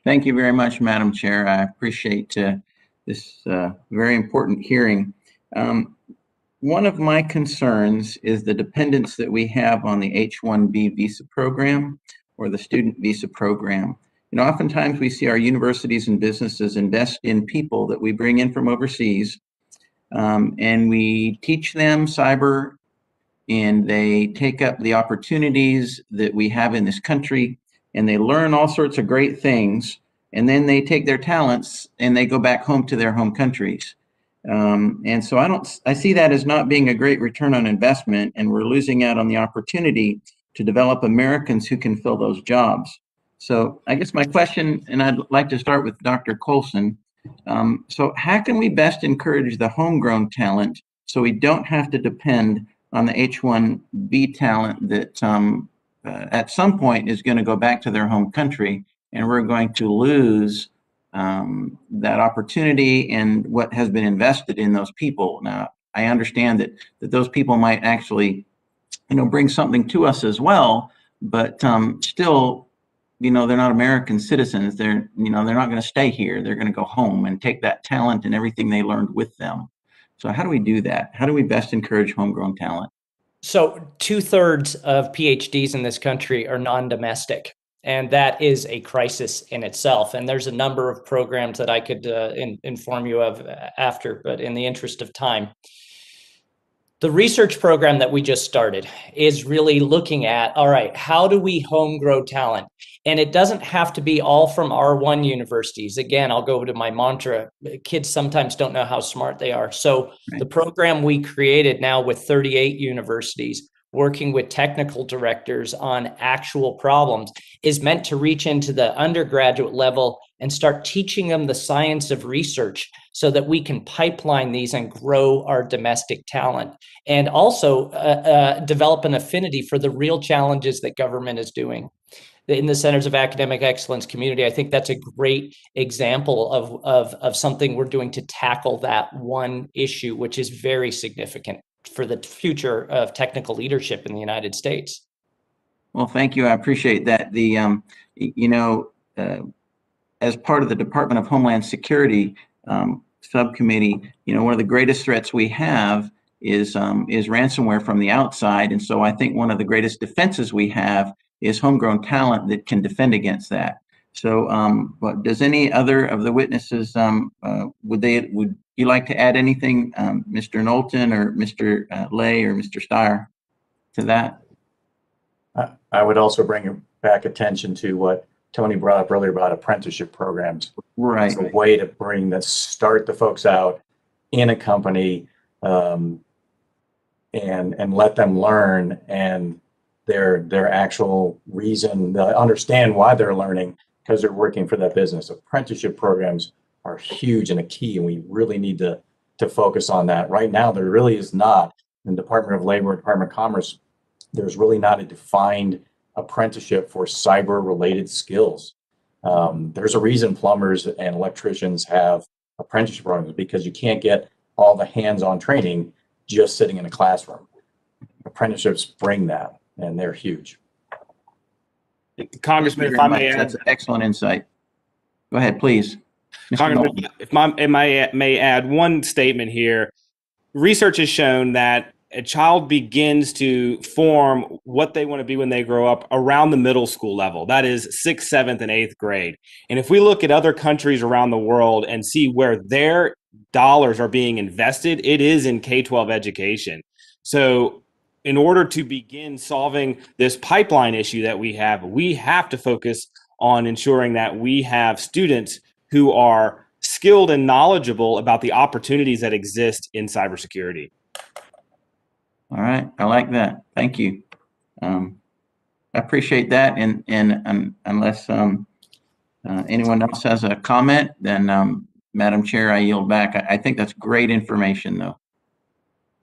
Thank you very much, Madam Chair. I appreciate this very important hearing. One of my concerns is the dependence that we have on the H-1B visa program or the student visa program. You know, oftentimes we see our universities and businesses invest in people that we bring in from overseas, and we teach them cyber, and they take up the opportunities that we have in this country, and they learn all sorts of great things, and then they take their talents and they go back home to their home countries. And so I see that as not being a great return on investment, and we're losing out on the opportunity to develop Americans who can fill those jobs. So I guess my question, and I'd like to start with Dr. Colson. So how can we best encourage the homegrown talent so we don't have to depend on the H-1B talent that at some point is going to go back to their home country, and we're going to lose that opportunity and what has been invested in those people. Now, I understand that those people might actually, bring something to us as well, but still, they're not American citizens. They're not going to stay here. They're going to go home and take that talent and everything they learned with them. So how do we do that? How do we best encourage homegrown talent? So 2/3 of PhDs in this country are non-domestic, and that is a crisis in itself. And there's a number of programs that I could inform you of after, but in the interest of time. The research program that we just started is really looking at, all right, how do we home grow talent? And it doesn't have to be all from R1 universities. Again, I'll go to my mantra, kids sometimes don't know how smart they are. So the program we created now with 38 universities, working with technical directors on actual problems, is meant to reach into the undergraduate level and start teaching them the science of research so that we can pipeline these and grow our domestic talent, and also develop an affinity for the real challenges that government is doing. In the Centers of Academic Excellence community, I think that's a great example of something we're doing to tackle that one issue, which is very significant for the future of technical leadership in the United States. Well, thank you. I appreciate that. As part of the Department of Homeland Security subcommittee, one of the greatest threats we have is ransomware from the outside. And so I think one of the greatest defenses we have is homegrown talent that can defend against that. So but does any other of the witnesses, would you like to add anything, Mr. Knowlton or Mr. Lay or Mr. Steyer, to that? I would also bring back attention to what Tony brought up earlier about apprenticeship programs. Right. It's a way to start the folks out in a company and let them learn, and their actual reason, they understand why they're learning, because they're working for that business. Apprenticeship programs are huge and a key, and we really need to focus on that. Right now, there really is not, in the Department of Labor and Department of Commerce, there's really not a defined apprenticeship for cyber-related skills. There's a reason plumbers and electricians have apprenticeship programs, because you can't get all the hands-on training just sitting in a classroom. Apprenticeships bring that, and they're huge. Congressman, if I may add, that's an excellent insight. Go ahead, please. Congressman, if I may add one statement here. Research has shown that a child begins to form what they want to be when they grow up around the middle school level. That is 6th, 7th, and 8th grade. And if we look at other countries around the world and see where their dollars are being invested, it is in K-12 education. So in order to begin solving this pipeline issue that we have to focus on ensuring that we have students who are skilled and knowledgeable about the opportunities that exist in cybersecurity. All right, I like that. Thank you. I appreciate that. And unless anyone else has a comment, then Madam Chair, I yield back. I think that's great information, though.